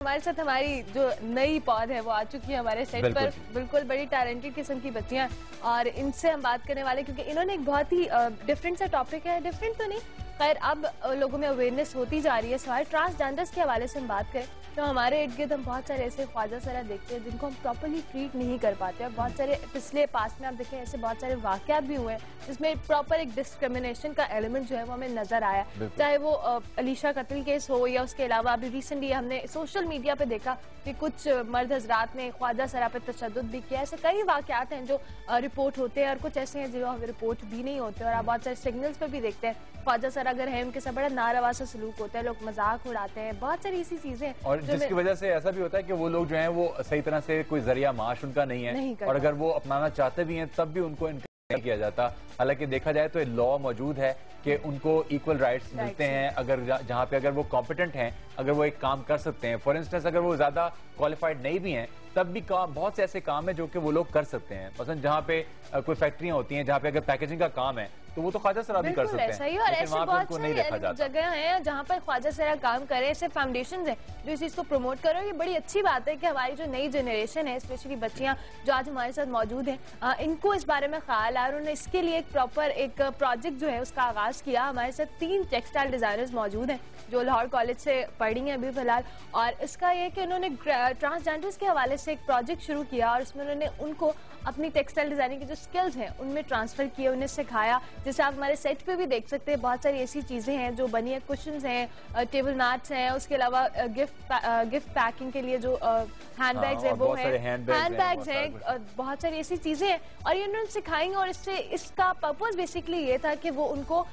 हमारे साथ हमारी जो नई पौध है वो आ चुकी है हमारे सेट पर। बिल्कुल बड़ी टैलेंटेड किस्म की बच्चियां, और इनसे हम बात करने वाले क्योंकि इन्होंने एक बहुत ही डिफरेंट सा टॉपिक है। डिफरेंट तो नहीं, खैर अब लोगों में अवेयरनेस होती जा रही है। सवाल ट्रांसजेंडर्स के हवाले से हम बात करें तो हमारे इर्द गिर्द हम बहुत सारे ऐसे ख्वाजा सरा देखते हैं जिनको हम प्रॉपरली ट्रीट नहीं कर पाते। और बहुत सारे पिछले पास्ट में आप देखें ऐसे बहुत सारे वाकयात भी हुए हैं जिसमें प्रॉपर एक डिस्क्रिमिनेशन का एलिमेंट जो है वो हमें नजर आया, चाहे वो अलीशा कत्ल केस हो या उसके अलावा अभी रिसेंटली हमने सोशल मीडिया पे देखा कि कुछ मर्द हजरात ने ख्वाजा सरा पे तशद्दुद भी किया। ऐसे कई वाकयात हैं जो रिपोर्ट होते हैं और कुछ ऐसे हैं जो रिपोर्ट भी नहीं होते। और आप बहुत सारे सिग्नल्स पे भी देखते हैं ख्वाजा सरा अगर है उनके साथ बड़ा नारवा सा सलूक होता है, लोग मजाक उड़ाते हैं, बहुत सारी ऐसी चीजें हैं और जिसकी वजह से ऐसा भी होता है कि वो लोग जो हैं वो सही तरह से कोई जरिया माश उनका नहीं है और अगर वो अपनाना चाहते भी हैं तब भी उनको इनकार किया जाता। हालांकि देखा जाए तो लॉ मौजूद है कि उनको इक्वल राइट्स मिलते हैं अगर जहां पे अगर वो कॉम्पिटेंट हैं, अगर वो एक काम कर सकते हैं। फॉर इंस्टेंस अगर वो ज्यादा क्वालिफाइड नहीं भी हैं तब भी बहुत से ऐसे काम है जो कि वो लोग कर सकते हैं। मसलन जहाँ पे कोई फैक्ट्रियां होती हैं जहाँ पे अगर पैकेजिंग का काम है तो वो तो ख्वाजा सरा भी कर सकते हैं। सही, और ऐसे बहुत सारी जगह हैं जहाँ पर ख्वाजा सरा काम करे, ऐसे फाउंडेशंस हैं जो इस चीज को प्रमोट कर रहे हैं। ये बड़ी अच्छी बात है कि हमारी जो नई जनरेशन है, स्पेशली बच्चियां जो आज हमारे साथ मौजूद हैं, इनको इस बारे में ख्याल आ रहा है। उन्होंने इसके लिए एक प्रॉपर एक प्रोजेक्ट जो है उसका आगाज किया। हमारे साथ 3 टेक्सटाइल डिजाइनर्स मौजूद हैं जो लाहौर कॉलेज से पढ़ी हैं अभी फिलहाल, और इसका ये कि उन्होंने ट्रांसजेंडर्स के हवाले से एक प्रोजेक्ट शुरू किया और उसमें उन्होंने उनको अपनी टेक्सटाइल डिजाइनिंग की जो स्किल्स हैं उनमें ट्रांसफर किए, उन्हें सिखाया। जैसे आप हमारे सेट पे भी देख सकते हैं बहुत सारी ऐसी चीजें हैं जो बनी है, कुशन्स हैं, टेबल मैट्स हैं, उसके अलावा गिफ्ट पैकिंग के लिए जो हैंड बैग्स है वो है, हैंड बैग्स हैं, बहुत सारी ऐसी चीजें हैं और ये उन्होंने सिखाई। और इससे इसका पर्पस बेसिकली ये था कि वो उनको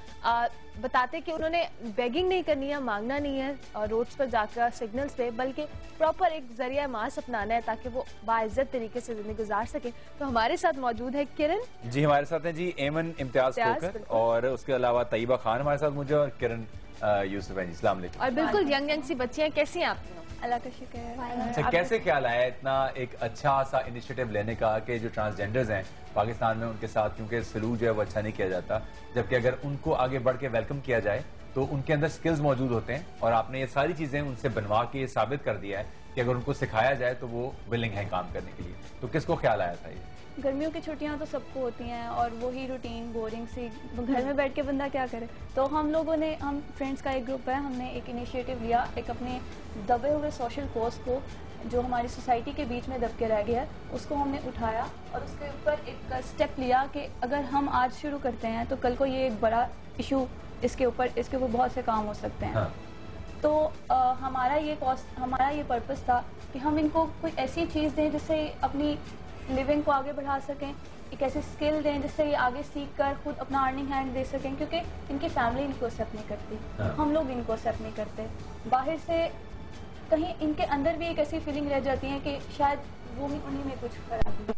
बताते कि उन्होंने बेगिंग नहीं करनी है, मांगना नहीं है रोड्स पर जाकर सिग्नल्स पे, बल्कि प्रॉपर एक जरिया मास अपनाना है ताकि वो बाइज्जत तरीके से जिंदगी गुजार सके। तो हमारे साथ मौजूद है किरण जी, हमारे साथ है जी एमन इम्तियाज खोकर, और उसके अलावा तैयबा खान हमारे साथ मुझे, और किरण यूसुफ है जी। अस्सलाम वालेकुम। और बिल्कुल यंग सी बच्चियां, कैसी हैं आप? अल्लाह का शुक्र है। अच्छा, कैसे ख्याल आया इतना एक अच्छा सा इनिशिएटिव लेने का कि जो ट्रांसजेंडर्स हैं पाकिस्तान में उनके साथ, क्योंकि सलूक जो है वो अच्छा नहीं किया जाता, जबकि अगर उनको आगे बढ़ के वेलकम किया जाए तो उनके अंदर स्किल्स मौजूद होते हैं और आपने ये सारी चीजें उनसे बनवा के ये साबित कर दिया है कि अगर उनको सिखाया जाए तो वो विलिंग है काम करने के लिए। तो किसको ख्याल आया था ये? गर्मियों की छुट्टियां तो सबको होती हैं और वही रूटीन बोरिंग सी घर में बैठ के बंदा क्या करे, तो हम फ्रेंड्स का एक ग्रुप है, हमने एक इनिशिएटिव लिया, एक अपने दबे हुए सोशल कोर्स को जो हमारी सोसाइटी के बीच में दब के रह गया है उसको हमने उठाया और उसके ऊपर एक स्टेप लिया कि अगर हम आज शुरू करते हैं तो कल को ये एक बड़ा इशू इसके ऊपर बहुत से काम हो सकते हैं। हाँ। तो हमारा ये पर्पस था कि हम इनको कोई ऐसी चीज़ दें जिससे अपनी लिविंग को आगे बढ़ा सकें, एक ऐसी स्किल दें जिससे ये आगे सीख कर खुद अपना अर्निंग हैंड दे सकें, क्योंकि इनकी फैमिली इनको एक्सेप्ट नहीं करती। हाँ। हम लोग इनको एक्सेप्ट नहीं करते, बाहर से कहीं इनके अंदर भी एक ऐसी फीलिंग रह जाती है कि शायद वो उन्हीं में कुछ खराबी।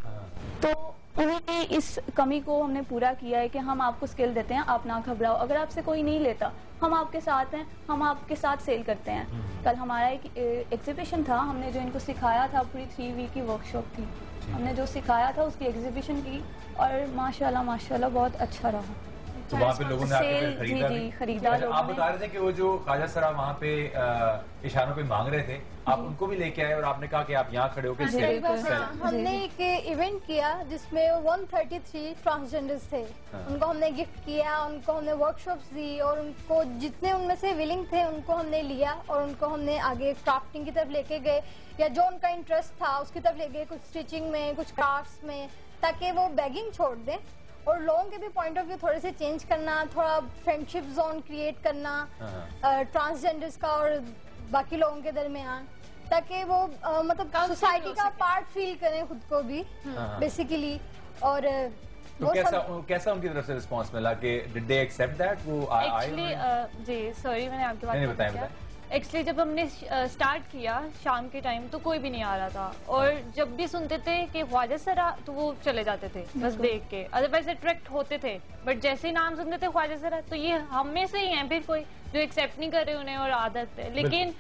तो उन्होंने इस कमी को हमने पूरा किया है कि हम आपको स्किल देते हैं, आप ना घबराओ, अगर आपसे कोई नहीं लेता हम आपके साथ हैं, हम आपके साथ सेल करते हैं। कल हमारा एक एग्जीबिशन था, हमने जो इनको सिखाया था, पूरी 3 वीक की वर्कशॉप थी, हमने जो सिखाया था उसकी एग्जीबिशन की और माशाल्लाह बहुत अच्छा रहा। तो वहाँ पे लोगों ने आके खरीदा। आप बता रहे थे कि वो जो ख्वाजा सरा वहाँ पे इशारों पे मांग रहे थे, आप उनको भी लेके आए और आपने कहा कि आप यहाँ खड़े होकर हमने एक इवेंट किया जिसमें 133 ट्रांसजेंडर्स थे। उनको हमने गिफ्ट किया, उनको हमने वर्कशॉप्स दी और उनको जितने उनमें से विलिंग थे उनको हमने लिया और उनको हमने आगे क्राफ्टिंग की तरफ लेके गए या जो उनका इंटरेस्ट था उसकी तरफ ले गए, कुछ स्टिचिंग में, कुछ क्राफ्ट्स में, ताकि वो बैगिंग छोड़ दें और लोगों के भी पॉइंट ऑफ व्यू थोड़े से चेंज करना, थोड़ा फ्रेंडशिप जोन क्रिएट करना ट्रांसजेंडर्स का और बाकी लोगों के दरमियान, ताकि वो मतलब सोसाइटी का पार्ट फील करें खुद को भी बेसिकली। और तो कैसा उनकी तरफ से रिस्पांस मिला कि डिड दे एक्सेप्ट दैट? वो जी सॉरी मैंने आपके बात नहीं बताया। एक्चुअली जब हमने स्टार्ट किया शाम के टाइम तो कोई भी नहीं आ रहा था और जब भी सुनते थे कि ख्वाजा सरा तो वो चले जाते थे बस देख के, अदरवाइज अट्रैक्ट होते थे, बट जैसे ही नाम सुनते थे ख्वाजा सरा तो ये हम में से ही हैं फिर कोई जो एक्सेप्ट नहीं कर रहे उन्हें और आदत है। लेकिन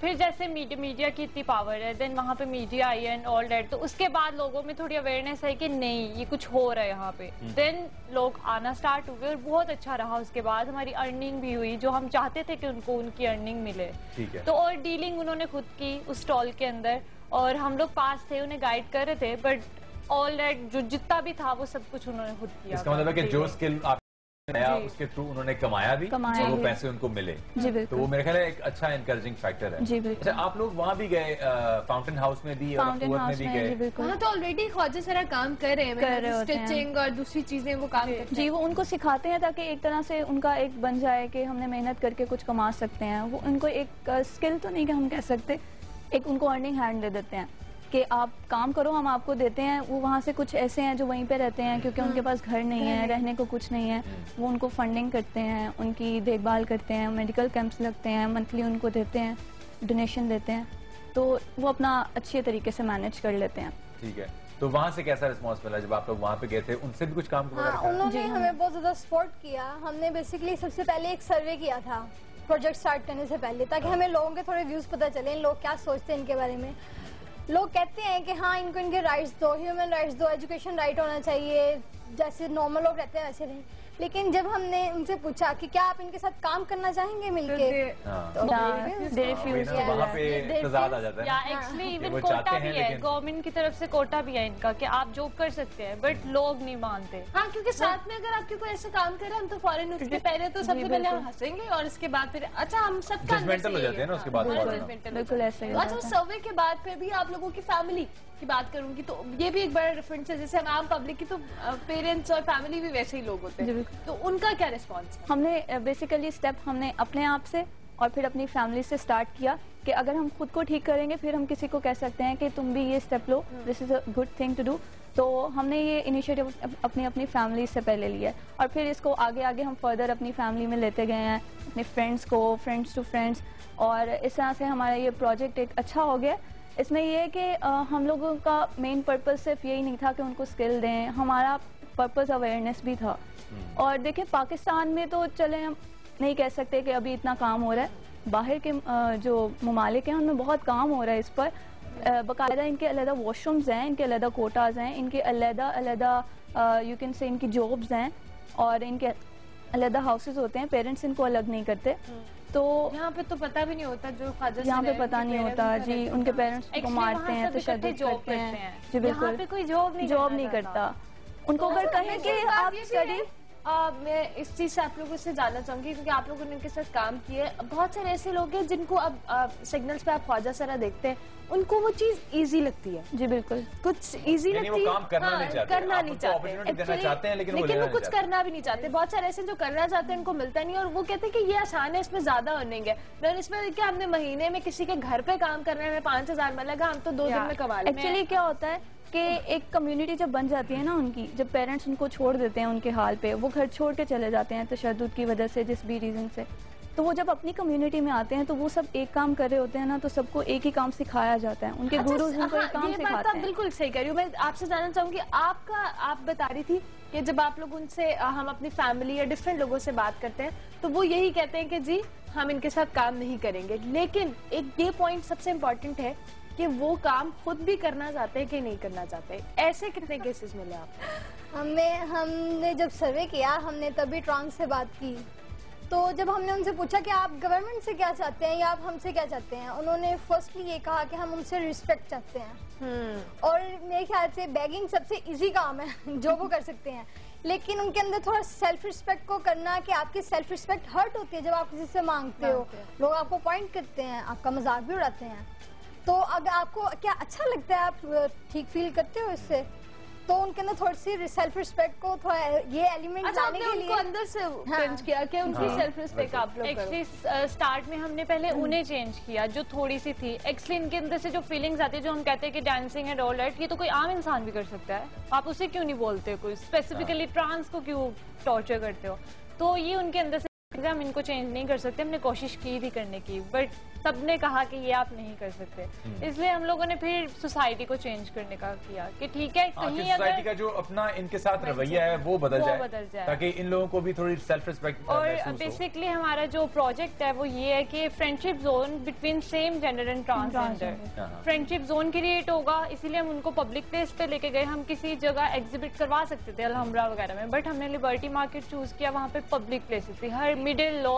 फिर जैसे मीडिया की इतनी पावर है, देन वहाँ पे media I and all that, तो उसके बाद लोगों में थोड़ी अवेयरनेस है कि नहीं ये कुछ हो रहा है यहाँ पे, देन लोग आना स्टार्ट हुए और बहुत अच्छा रहा। उसके बाद हमारी अर्निंग भी हुई, जो हम चाहते थे कि उनको उनकी अर्निंग मिले। ठीक है। तो और डीलिंग उन्होंने खुद की उस स्टॉल के अंदर, और हम लोग पास थे, उन्हें गाइड कर रहे थे, बट ऑल डेट जो जितना भी था वो सब कुछ उन्होंने खुद किया। इसका मतलब है कि जो स्किल आप नया उसके थ्रू उन्होंने कमाया भी और वो पैसे उनको मिले, तो वो मेरे ख्याल है एक अच्छा एनकरेजिंग फैक्टर है। अच्छा, आप लोग वहाँ भी गए, फाउंटेन हाउस में भी और कुवैत में भी गए? वहाँ तो ऑलरेडी ख्वाजा सरा काम कर रहे हैं, स्टिचिंग और दूसरी चीजें वो काम करते हैं। जी, वो उनको सिखाते हैं ताकि एक तरह से उनका एक बन जाए कि हमने मेहनत करके कुछ कमा सकते हैं। वो उनको एक स्किल तो नहीं कि हम कह सकते, एक उनको अर्निंग हैंड दे देते हैं कि आप काम करो, हम आपको देते हैं। वो वहाँ से कुछ ऐसे हैं जो वहीं पे रहते हैं क्योंकि उनके पास घर नहीं है, रहने को कुछ नहीं है, वो उनको फंडिंग करते हैं, उनकी देखभाल करते हैं, मेडिकल कैंप्स लगते हैं, मंथली उनको देते हैं, डोनेशन देते हैं, तो वो अपना अच्छे तरीके से मैनेज कर लेते हैं। ठीक है, तो वहाँ से कैसा रिस्पॉन्स मिला जब आप लोग वहाँ पे गए थे? उनसे भी कुछ काम उन्होंने हमें बहुत ज्यादा सपोर्ट किया। हमने बेसिकली सबसे पहले एक सर्वे किया था प्रोजेक्ट स्टार्ट करने से पहले, ताकि हमें लोगों के थोड़े व्यूज पता चले, लोग क्या सोचते हैं इनके बारे में। लोग कहते हैं कि हाँ इनको इनके राइट्स दो, ह्यूमन राइट्स दो, एजुकेशन राइट होना चाहिए, जैसे नॉर्मल लोग रहते हैं वैसे नहीं। लेकिन जब हमने उनसे पूछा कि क्या आप इनके साथ काम करना चाहेंगे मिलके, तो वहाँ पे तज़ाद आ जाता है। या एक्चुअली इवन कोटा भी है, गवर्नमेंट की तरफ से कोटा भी है इनका कि आप जॉब कर सकते हैं, बट लोग नहीं मानते। हाँ, क्योंकि साथ में अगर आपके कोई ऐसे काम कर रहे हैं, हम तो फॉरेन उसके पहले तो सबसे पहले हम हंसेंगे और इसके बाद फिर अच्छा हम सबका जजमेंटल हो जाते हैं ना उसके बाद। बिल्कुल ऐसे। अच्छा, सर्वे के बाद फिर भी आप लोगों की फैमिली की बात करूंगी तो ये भी एक बड़ा डिफरेंस है। जैसे हम आम पब्लिक की तो पेरेंट्स और फैमिली भी वैसे ही लोग होते हैं, तो उनका क्या रिस्पॉन्स? हमने बेसिकली स्टेप हमने अपने आप से और फिर अपनी फैमिली से स्टार्ट किया कि अगर हम खुद को ठीक करेंगे फिर हम किसी को कह सकते हैं कि तुम भी ये स्टेप लो, this is a good thing to do. तो हमने ये इनिशिएटिव अपनी फैमिली से पहले लिया है और फिर इसको आगे आगे हम फर्दर अपनी फैमिली में लेते गए हैं, अपने फ्रेंड्स को, फ्रेंड्स टू फ्रेंड्स, और इस तरह से हमारा ये प्रोजेक्ट एक अच्छा हो गया। इसमें ये है कि हम लोगों का मेन पर्पस सिर्फ यही नहीं था कि उनको स्किल दें, हमारा पर्पस अवेयरनेस भी था। और देखिए पाकिस्तान में तो चले हम नहीं कह सकते कि अभी इतना काम हो रहा है, बाहर के जो ममालिक हैं उनमें बहुत काम हो रहा है इस पर। बाकायदा इनके अलग वॉशरूम्स हैं, इनके अलग कोटाज हैं, इनके अलग यू कैन से इनकी जॉब्स हैं और इनके अलग हाउसेज होते हैं, पेरेंट्स इनको अलग नहीं करते। तो यहाँ पे तो पता भी नहीं होता, जो यहाँ पे पता नहीं होता जी, उनके पेरेंट्स को मारते हैं, तशद्दुद करते हैं जी, बिल्कुल कोई जॉब नहीं करता। उनको अगर कहें कि आप स्टडी, मैं इस चीज से आप लोगों से जानना चाहूंगी क्योंकि आप लोगों ने इनके साथ काम किया है। बहुत सारे ऐसे लोग हैं जिनको अब सिग्नल्स पे आप ख्वाजा सरा देखते हैं, उनको वो चीज इजी लगती है। जी बिल्कुल, कुछ इजी लगती है, काम करना नहीं चाहते हैं, लेकिन वो कुछ करना भी नहीं चाहते। बहुत सारे ऐसे जो करना चाहते हैं उनको मिलता नहीं, और वो कहते हैं कि ये आसान है, इसमें ज्यादा अर्निंग है। लेकिन इसमें देखिए हमने महीने में किसी के घर पे काम करने में 5,000 मिलेगा, हम तो 2 दिन में कमा लेंगे। एक्चुअली क्या होता है कि एक कम्युनिटी जब बन जाती है ना उनकी, जब पेरेंट्स उनको छोड़ देते हैं उनके हाल पे, वो घर छोड़ के चले जाते हैं तशद्दुद की वजह से, जिस भी रीजन से, तो वो जब अपनी कम्युनिटी में आते हैं तो वो सब एक काम कर रहे होते हैं ना, तो सबको एक ही काम सिखाया जाता है, उनके गुरुज उनको एक काम सिखाते हैं। बिल्कुल सही कह रही हूँ। मैं आपसे जानना चाहूंगी, आप बता रही थी कि जब आप लोग उनसे, हम अपनी फैमिली या डिफरेंट लोगों से बात करते हैं तो वो यही कहते हैं कि जी हम इनके साथ काम नहीं करेंगे। लेकिन एक ये पॉइंट सबसे इम्पोर्टेंट है कि वो काम खुद भी करना चाहते हैं कि नहीं करना चाहते। ऐसे कितने केसेस मिले आपको? हमने जब सर्वे किया, हमने तभी ट्रांस से बात की, तो जब हमने उनसे पूछा कि आप गवर्नमेंट से क्या चाहते हैं या आप हमसे क्या चाहते हैं, उन्होंने फर्स्टली ये कहा कि हम उनसे रिस्पेक्ट चाहते हैं। और मेरे ख्याल से बेगिंग सबसे इजी काम है जो वो कर सकते हैं, लेकिन उनके अंदर थोड़ा सेल्फ रिस्पेक्ट को करना, कि आपकी सेल्फ रिस्पेक्ट हर्ट होती है जब आप किसी से मांगते हो, लोग आपको पॉइंट करते हैं, आपका मजाक भी उड़ाते हैं। तो अगर आपको क्या अच्छा लगता है, आप ठीक फील करते हो इससे, तो उनके अंदर थोड़ी सी सेल्फ रिस्पेक्ट को थोड़ा ये एलिमेंट लाने के लिए अंदर से चेंज किया कि उनकी सेल्फ रिस्पेक्ट आप लोग एक्चुअली स्टार्ट में हमने पहले उन्हें चेंज किया जो थोड़ी सी थी। एक्चुअली इनके अंदर से जो फीलिंग्स आती है, जो हम कहते हैं कि डांसिंग एंड ऑल दैट, ये तो कोई आम इंसान भी कर सकता है, आप उसे क्यों नहीं बोलते, कोई स्पेसिफिकली ट्रांस को क्यों टॉर्चर करते हो। तो ये उनके अंदर से हम इनको चेंज नहीं कर सकते, हमने कोशिश की थी करने की, बट सबने कहा कि ये आप नहीं कर सकते, इसलिए हम लोगों ने फिर सोसाइटी को चेंज करने का किया कि ठीक है कहीं सोसाइटी का जो अपना इनके साथ रवैया है वो बदल जाए ताकि इन लोगों को भी थोड़ी सेल्फ रिस्पेक्ट। और बेसिकली हमारा जो प्रोजेक्ट है वो ये है कि friendship zone between same gender and transgender friendship zone create होगा, इसीलिए हम उनको पब्लिक प्लेस पे लेके गए। हम किसी जगह एग्जिबिट करवा सकते थे अलहम्रा वगैरह में, बट हमने लिबर्टी मार्केट चूज किया, वहाँ पे पब्लिक प्लेसेस थी, हर मिडिल लो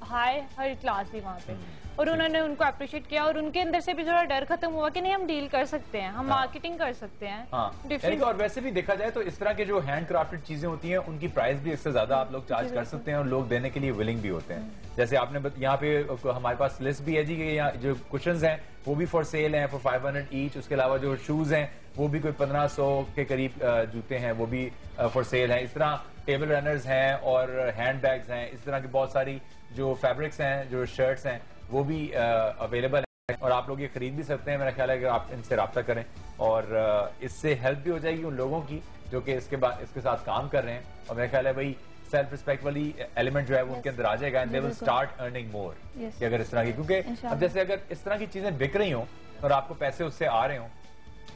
हाई हर क्लास थी वहाँ पे, और उन्होंने उनको अप्रिशिएट किया और उनके अंदर से भी थोड़ा डर खत्म हुआ कि नहीं हम डील कर सकते हैं, हम मार्केटिंग कर सकते हैं डिफरेंट। और वैसे भी देखा जाए तो इस तरह के जो हैंड क्राफ्टेड चीजें होती हैं उनकी प्राइस भी इससे ज्यादा आप लोग चार्ज कर सकते हैं और लोग देने के लिए विलिंग भी होते हैं। जैसे आपने यहाँ पे हमारे पास लिस्ट भी है जी, यहाँ जो कुशन्स हैं वो भी फॉर सेल हैं फॉर 500 ईच। उसके अलावा जो शूज हैं वो भी कोई 1500 के करीब जूते हैं वो भी फॉर सेल हैं। इस तरह टेबल रनर्स हैं और हैंड बैग्स हैं, इस तरह की बहुत सारी जो फैब्रिक्स हैं, जो शर्ट्स हैं वो भी अवेलेबल है और आप लोग ये खरीद भी सकते हैं। मेरा ख्याल है कि आप इनसे रब्ता करें और इससे हेल्प भी हो जाएगी उन लोगों की जो कि इसके साथ काम कर रहे हैं, और मेरा ख्याल है भाई सेल्फ रिस्पेक्ट वाली एलिमेंट जो है वो उनके अंदर आ जाएगा and they will start earning more. कि अगर इस तरह की, क्योंकि अब जैसे अगर इस तरह की चीजें बिक रही हों और आपको पैसे उससे आ रहे हों,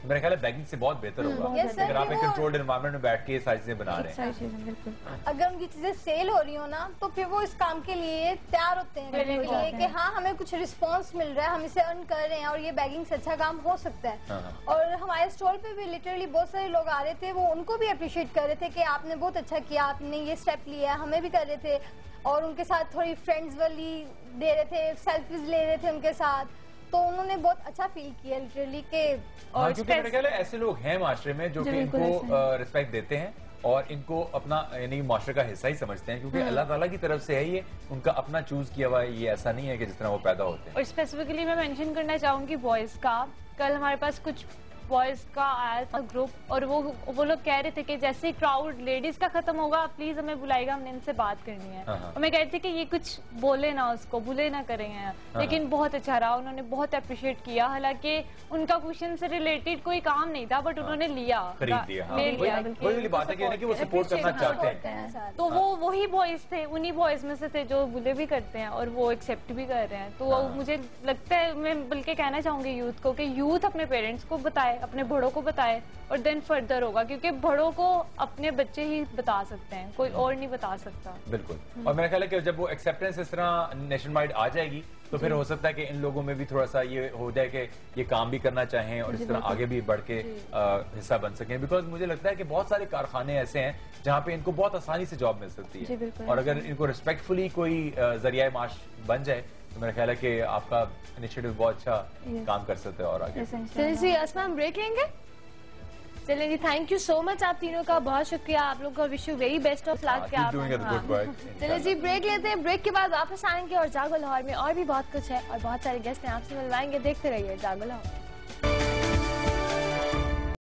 मेरे ख्याल है बैगिंग से बहुत बेहतर होगा अगर आप एक कंट्रोल्ड एनवायरनमेंट में बैठ के ये सारी चीजें बना रहे हैं। अगर उनकी चीजें सेल हो रही हो ना तो फिर वो इस काम के लिए तैयार होते हैं कि हाँ हमें कुछ रिस्पांस मिल रहा है, हम इसे अर्न कर रहे हैं और ये बैगिंग से अच्छा काम हो सकता है। और हमारे स्टॉल पे भी लिटरली बहुत सारे लोग आ रहे थे, वो उनको भी अप्रिशिएट कर रहे थे कि आपने बहुत अच्छा किया, आपने ये स्टेप लिया, हमें भी कर रहे थे और उनके साथ थोड़ी फ्रेंड्स वाली दे रहे थे, सेल्फीज ले रहे थे उनके साथ, तो उन्होंने बहुत अच्छा फील किया लिटरली के। और क्योंकि मेरे ख्याल है ऐसे लोग हैं माशरे में जो कि इनको रिस्पेक्ट देते हैं और इनको अपना यानी माशरे का हिस्सा ही समझते हैं, क्योंकि अल्लाह ताला की तरफ से है ये, उनका अपना चूज किया हुआ है, ये ऐसा नहीं है कि जिस तरह वो पैदा होते हैं। और स्पेसिफिकली मैं मेंशन करना चाहूंगी बॉयज का, कल हमारे पास कुछ बॉयज का आया था ग्रुप और वो लोग कह रहे थे कि जैसे ही क्राउड लेडीज का खत्म होगा प्लीज हमें बुलाएगा, हमने इनसे बात करनी है। और मैं कह रही थी कि ये कुछ बोले ना, उसको बुले ना करेंगे, लेकिन बहुत अच्छा रहा, उन्होंने बहुत अप्रिशिएट किया। हालांकि उनका क्वेश्चन से रिलेटेड कोई काम नहीं था बट उन्होंने लिया, वही बात है कि वो सपोर्ट करना चाहते हैं। तो वो वही बॉयज थे, उन्हीं बॉयज में से थे जो बुले भी करते हैं और वो एक्सेप्ट भी कर रहे हैं। तो मुझे लगता है, मैं बल्कि कहना चाहूंगी यूथ को कि यूथ अपने पेरेंट्स को बताए, अपने बड़ों को बताए और देन फर्दर होगा, क्योंकि बड़ों को अपने बच्चे ही बता सकते हैं, कोई और नहीं बता सकता। बिल्कुल। और मेरा ख्याल है कि जब वो एक्सेप्टेंस इस तरह नेशन वाइड आ जाएगी तो फिर हो सकता है कि इन लोगों में भी थोड़ा सा ये हो जाए कि ये काम भी करना चाहें और इस तरह आगे भी बढ़ के हिस्सा बन सकें। बिकॉज मुझे लगता है कि बहुत सारे कारखाने ऐसे हैं जहाँ पे इनको बहुत आसानी से जॉब मिल सकती है और अगर इनको रिस्पेक्टफुली कोई जरिया माश बन जाए तो मेरा ख्याल है कि आपका इनिशिएटिव बहुत अच्छा काम कर सकते हैं। और आगे चलिए जी अस्मा हम ब्रेक लेंगे। चलिए जी, थैंक यू सो मच आप तीनों का, बहुत शुक्रिया आप लोग का, wish you very best of luck. चलिए जी ब्रेक लेते हैं, ब्रेक के बाद वापस आएंगे और जागो लाहौर में और भी बहुत कुछ है और बहुत सारे गेस्ट हैं, आपसे मिलवाएंगे। देखते रहिए जागो लाहौर।